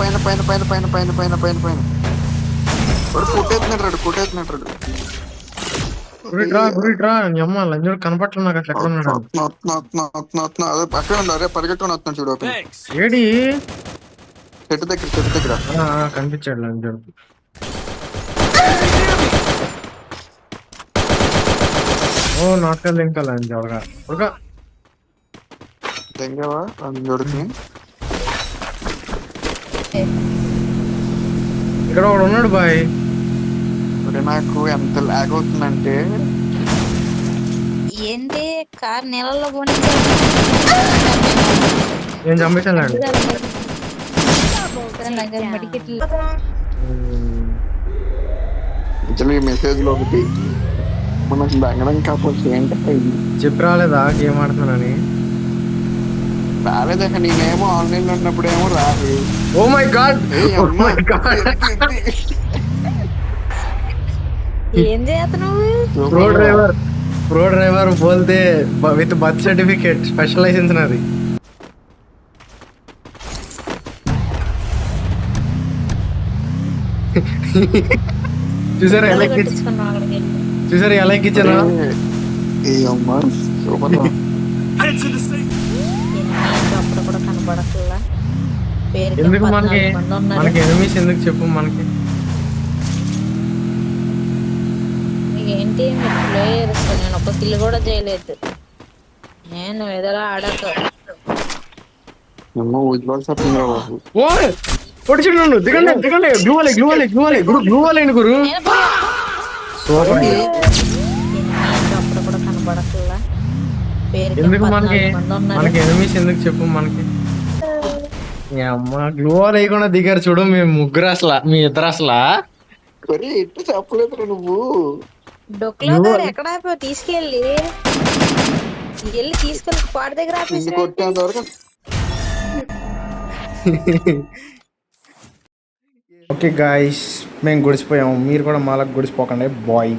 పైన పైన పైన పైన పైన పైన పైన పైన వాడు కొట్టేస్తున్నాడు గురిట్రా నీ అమ్మ లంజోడు కనపట్ల నాకు అట్లా ఎక్కడ ఉన్నాడు అదే అక్కడ ఉండు. అరే పరిగెట్టుకుని వస్తున్నాడు చూడు ఓపెన్ ఏడి చెట్టు దగ్గర కనిపించాడు లంజోడు. ఓ నాటకాలు ఇంకా లంజోడగా ఉడక దెంగవా చూడుకుని ఇక్కడ ఒకడు ఉన్నాడు బాయ్. నాకు ఎంత లాగ్ అవుతుందంటే ఏంటి కార్ నీళ్ళలో పోనీ నేను చంపేసాను. యాక్చువల్లీ ఈ మెసేజ్ లో ఒకటి మనకు దంగడం కాకపోతే ఏంటంటే చెప్పి రాలేదా గేమ్ ఆడుతున్నానని? రాలేదా నేనేమో ఆన్లైన్ లో ఉన్నప్పుడేమో రాదు. ఓ మై గాడ్ ఏం చేస్తున్నావు? ప్రో డ్రైవర్ బోల్తే with birth certificate special licence నాది. చూసారా ఎలా ఎక్కించానా? అప్పుడు కూడా కనపడట్లా. ఎందుకు మనకి ఎనిమిస్ ఎందుకు చెప్పు మనకి? ఏంటి ప్లేయర్స్ నేను ఒక కిల్ కూడా చేయలేదు. నేను ఎదలా ఆడక దిగండి గురు. అప్పుడు కూడా కనపడట్లా. ఎందుకు మనకి ఎనిమిస్ ఎందుకు చెప్పు మనకి? అమ్మ గ్లూ వాల్ వేయకుండా దిగారు చూడు మేము ముగ్గురు అసలు మీ ఇద్దరు అసలు ఎట్టు చెప్పలేదు నువ్వు. డొక్లో ఎక్కడ తీసుకెళ్ళి పాడి దగ్గర కొట్టేంత వరకు. ఓకే గాయ్స్ మేము గుడిసిపోయాము, మీరు కూడా మాలకు గుడిసిపోకండి బాయ్.